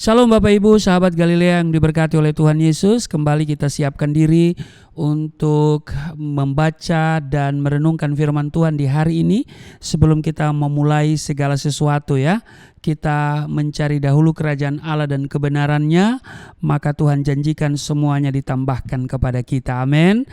Shalom Bapak Ibu, sahabat Galilea yang diberkati oleh Tuhan Yesus. Kembali kita siapkan diri untuk membaca dan merenungkan firman Tuhan di hari ini. Sebelum kita memulai segala sesuatu ya, kita mencari dahulu kerajaan Allah dan kebenarannya, maka Tuhan janjikan semuanya ditambahkan kepada kita. Amin.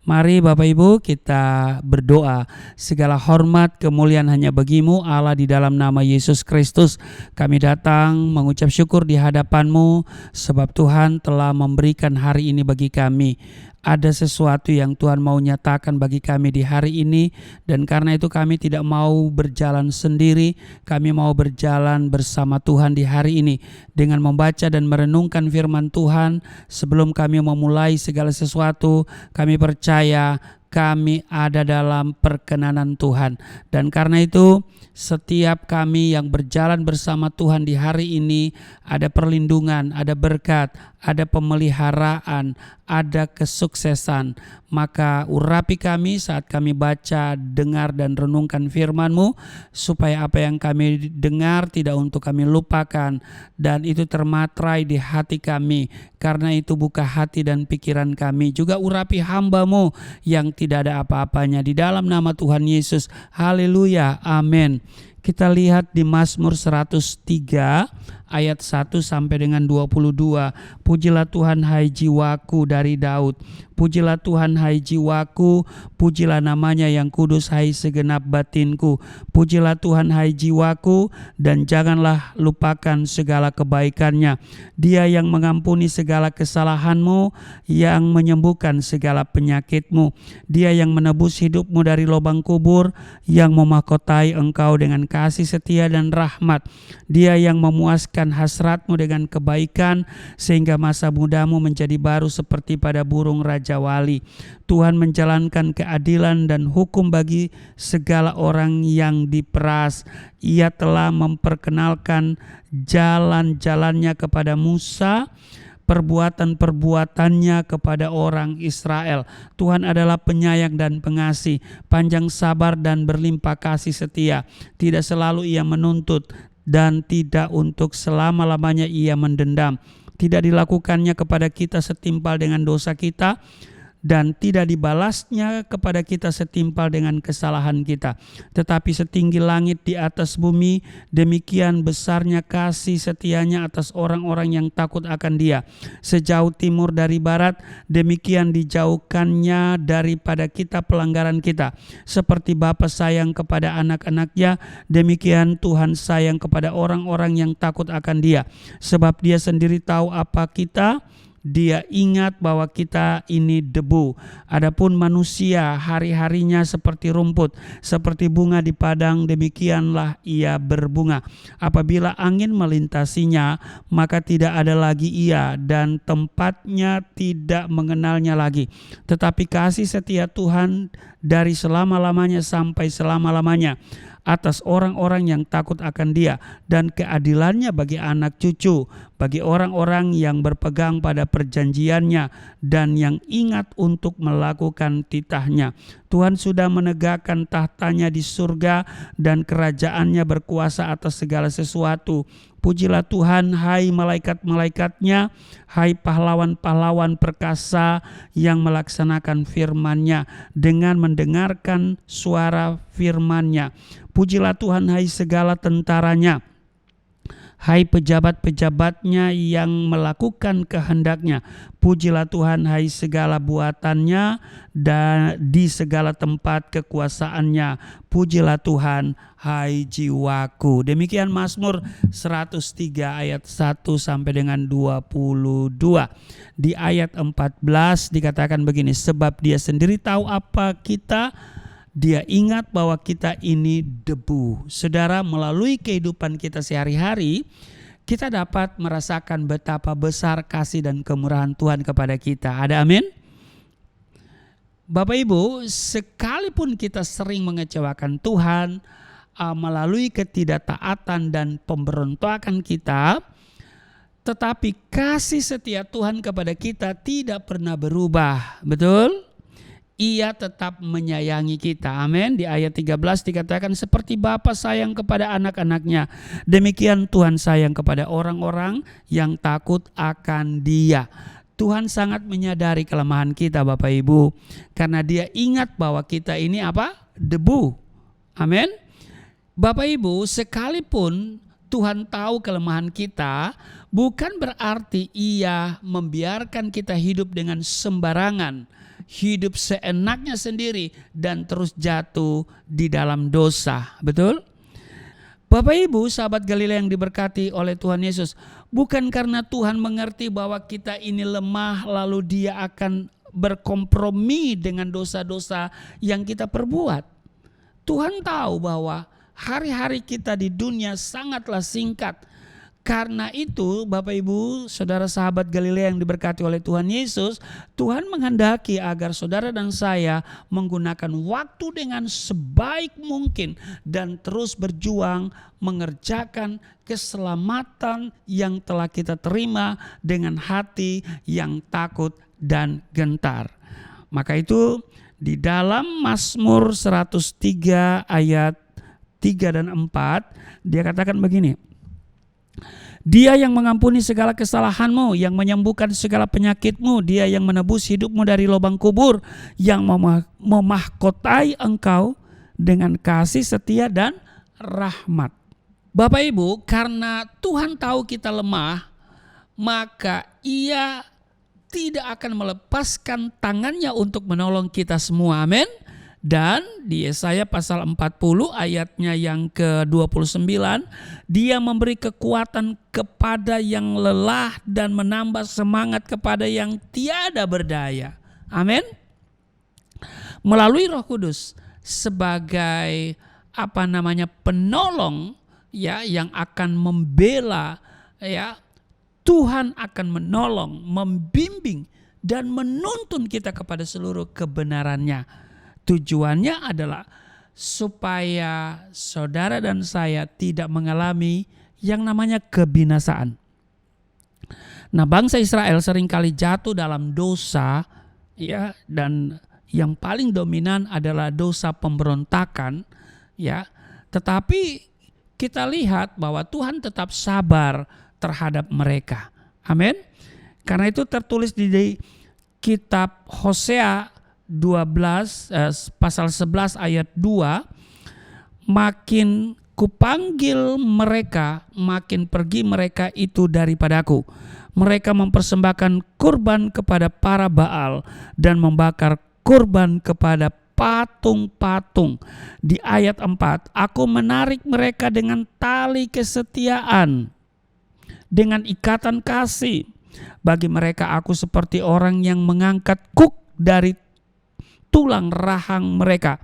Mari Bapak Ibu kita berdoa. Segala hormat kemuliaan hanya bagimu Allah, di dalam nama Yesus Kristus kami datang mengucap syukur di hadapan-Mu, sebab Tuhan telah memberikan hari ini bagi kami. Ada sesuatu yang Tuhan mau nyatakan bagi kami di hari ini, dan karena itu kami tidak mau berjalan sendiri. Kami mau berjalan bersama Tuhan di hari ini dengan membaca dan merenungkan firman Tuhan. Sebelum kami memulai segala sesuatu, kami percaya kami ada dalam perkenanan Tuhan. Dan karena itu setiap kami yang berjalan bersama Tuhan di hari ini, ada perlindungan, ada berkat, ada pemeliharaan, ada kesuksesan. Maka urapi kami saat kami baca, dengar dan renungkan firman-Mu, supaya apa yang kami dengar tidak untuk kami lupakan, dan itu termatrai di hati kami. Karena itu buka hati dan pikiran kami. Juga urapi hamba-Mu yang tidak ada apa-apanya, di dalam nama Tuhan Yesus. Haleluya, amin. Kita lihat di Mazmur 103 ayat 1 sampai dengan 22. Pujilah Tuhan hai jiwaku, dari Daud. Pujilah Tuhan hai jiwaku, pujilah namanya yang kudus hai segenap batinku. Pujilah Tuhan hai jiwaku, dan janganlah lupakan segala kebaikannya. Dia yang mengampuni segala kesalahanmu, yang menyembuhkan segala penyakitmu. Dia yang menebus hidupmu dari lubang kubur, yang memahkotai engkau dengan kasih setia dan rahmat. Dia yang memuaskan hasratmu dengan kebaikan, sehingga masa mudamu menjadi baru seperti pada burung raja wali. Tuhan menjalankan keadilan dan hukum bagi segala orang yang diperas. Ia telah memperkenalkan jalan-jalannya kepada Musa, perbuatan-perbuatannya kepada orang Israel. Tuhan adalah penyayang dan pengasih, panjang sabar dan berlimpah kasih setia. Tidak selalu ia menuntut, dan tidak untuk selama-lamanya ia mendendam. Tidak dilakukannya kepada kita setimpal dengan dosa kita, dan tidak dibalasnya kepada kita setimpal dengan kesalahan kita. Tetapi setinggi langit di atas bumi, demikian besarnya kasih setianya atas orang-orang yang takut akan Dia. Sejauh timur dari barat, demikian dijauhkannya daripada kita pelanggaran kita. Seperti Bapa sayang kepada anak-anaknya, demikian Tuhan sayang kepada orang-orang yang takut akan Dia. Sebab Dia sendiri tahu apa kita. Dia ingat bahwa kita ini debu. Adapun manusia hari-harinya seperti rumput, seperti bunga di padang, demikianlah ia berbunga. Apabila angin melintasinya, maka tidak ada lagi ia, dan tempatnya tidak mengenalnya lagi. Tetapi kasih setia Tuhan dari selama-lamanya sampai selama-lamanya atas orang-orang yang takut akan Dia, dan keadilannya bagi anak cucu, bagi orang-orang yang berpegang pada perjanjiannya dan yang ingat untuk melakukan titahnya. Tuhan sudah menegakkan tahtanya di surga, dan kerajaannya berkuasa atas segala sesuatu. Pujilah Tuhan hai malaikat-malaikatnya, hai pahlawan-pahlawan perkasa yang melaksanakan firman-Nya dengan mendengarkan suara firman-Nya. Pujilah Tuhan hai segala tentaranya, hai pejabat-pejabatnya yang melakukan kehendak-Nya. Pujilah Tuhan hai segala buatannya, dan di segala tempat kekuasaan-Nya. Pujilah Tuhan hai jiwaku. Demikian Mazmur 103 ayat 1 sampai dengan 22. Di ayat 14 dikatakan begini, sebab Dia sendiri tahu apa kita. Dia ingat bahwa kita ini debu. Saudara, melalui kehidupan kita sehari-hari, kita dapat merasakan betapa besar kasih dan kemurahan Tuhan kepada kita. Ada amin? Bapak Ibu, sekalipun kita sering mengecewakan Tuhan melalui ketidaktaatan dan pemberontakan kita, tetapi kasih setia Tuhan kepada kita tidak pernah berubah. Betul? Ia tetap menyayangi kita. Amin. Di ayat 13 dikatakan seperti Bapa sayang kepada anak-anaknya, demikian Tuhan sayang kepada orang-orang yang takut akan Dia. Tuhan sangat menyadari kelemahan kita Bapak Ibu, karena Dia ingat bahwa kita ini apa? Debu. Amin. Bapak Ibu, sekalipun Tuhan tahu kelemahan kita, bukan berarti Ia membiarkan kita hidup dengan sembarangan, hidup seenaknya sendiri dan terus jatuh di dalam dosa. Betul? Bapak Ibu, sahabat Galilea yang diberkati oleh Tuhan Yesus, bukan karena Tuhan mengerti bahwa kita ini lemah lalu Dia akan berkompromi dengan dosa-dosa yang kita perbuat. Tuhan tahu bahwa hari-hari kita di dunia sangatlah singkat. Karena itu Bapak Ibu, saudara sahabat Galilea yang diberkati oleh Tuhan Yesus, Tuhan menghendaki agar saudara dan saya menggunakan waktu dengan sebaik mungkin dan terus berjuang mengerjakan keselamatan yang telah kita terima dengan hati yang takut dan gentar. Maka itu di dalam Mazmur 103 ayat 3 dan 4 dia katakan begini. Dia yang mengampuni segala kesalahanmu, yang menyembuhkan segala penyakitmu, Dia yang menebus hidupmu dari lubang kubur, yang memahkotai engkau dengan kasih setia dan rahmat. Bapak Ibu, karena Tuhan tahu kita lemah, maka Ia tidak akan melepaskan tangannya untuk menolong kita semua. Amin. Dan di Yesaya pasal 40 ayatnya yang ke-29, Dia memberi kekuatan kepada yang lelah dan menambah semangat kepada yang tiada berdaya. Amin. Melalui Roh Kudus sebagai penolong ya yang akan membela ya, Tuhan akan menolong, membimbing dan menuntun kita kepada seluruh kebenarannya. Tujuannya adalah supaya saudara dan saya tidak mengalami yang namanya kebinasaan. Nah, bangsa Israel seringkali jatuh dalam dosa ya, dan yang paling dominan adalah dosa pemberontakan ya. Tetapi kita lihat bahwa Tuhan tetap sabar terhadap mereka. Amin. Karena itu tertulis di kitab Hosea 12 pasal 11 ayat 2, makin kupanggil mereka, makin pergi mereka itu daripadaku. Mereka mempersembahkan kurban kepada para Baal dan membakar kurban kepada patung-patung. Di ayat 4, aku menarik mereka dengan tali kesetiaan, dengan ikatan kasih. Bagi mereka aku seperti orang yang mengangkat kuk dari tulang rahang mereka.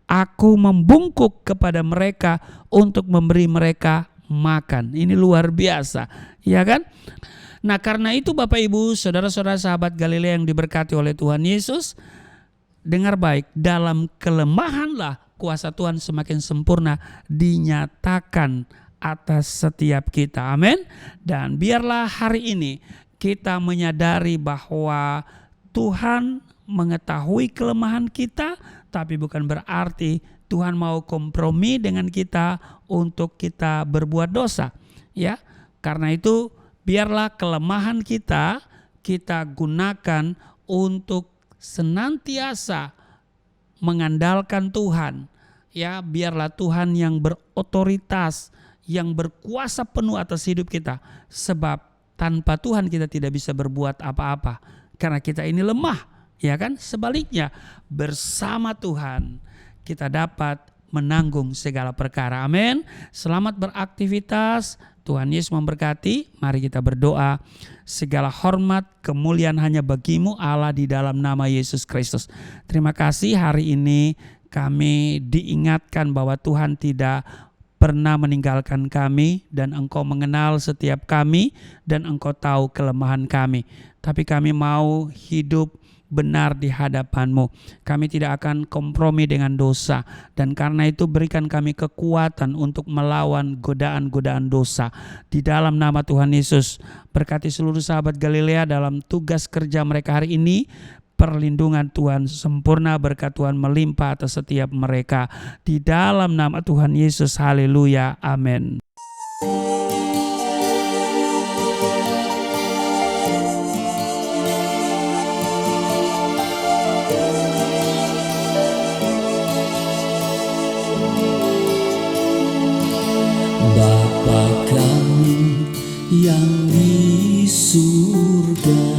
Aku membungkuk kepada mereka untuk memberi mereka makan. Ini luar biasa, ya kan? Nah, karena itu Bapak Ibu, saudara-saudara sahabat Galilea yang diberkati oleh Tuhan Yesus, dengar baik, dalam kelemahanlah kuasa Tuhan semakin sempurna dinyatakan atas setiap kita. Amin. Dan biarlah hari ini kita menyadari bahwa Tuhan mengetahui kelemahan kita, tapi bukan berarti Tuhan mau kompromi dengan kita untuk kita berbuat dosa, ya. Karena itu biarlah kelemahan kita gunakan untuk senantiasa mengandalkan Tuhan, ya. Biarlah Tuhan yang berotoritas, yang berkuasa penuh atas hidup kita, sebab tanpa Tuhan kita tidak bisa berbuat apa-apa, karena kita ini lemah. Ya kan? Sebaliknya, bersama Tuhan kita dapat menanggung segala perkara. Amin. Selamat beraktivitas. Tuhan Yesus memberkati. Mari kita berdoa. Segala hormat, kemuliaan hanya bagimu Allah di dalam nama Yesus Kristus. Terima kasih hari ini kami diingatkan bahwa Tuhan tidak pernah meninggalkan kami dan Engkau mengenal setiap kami dan Engkau tahu kelemahan kami. Tapi kami mau hidup benar di hadapan-Mu. Kami tidak akan kompromi dengan dosa, dan karena itu berikan kami kekuatan untuk melawan godaan-godaan dosa. Di dalam nama Tuhan Yesus, berkati seluruh sahabat Galilea dalam tugas kerja mereka hari ini. perlindungan Tuhan sempurna, berkat Tuhan melimpah atas setiap mereka. Di dalam nama Tuhan Yesus, haleluya, amin. Bapa kami yang di surga,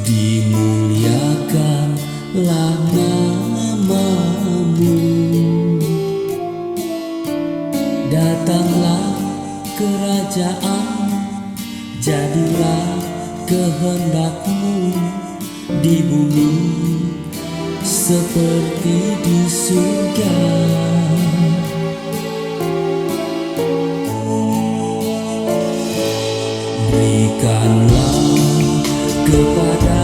dimuliakanlah nama-Mu. Datanglah kerajaan, jadilah kehendak-Mu di bumi seperti di surga. Berikanlah kepada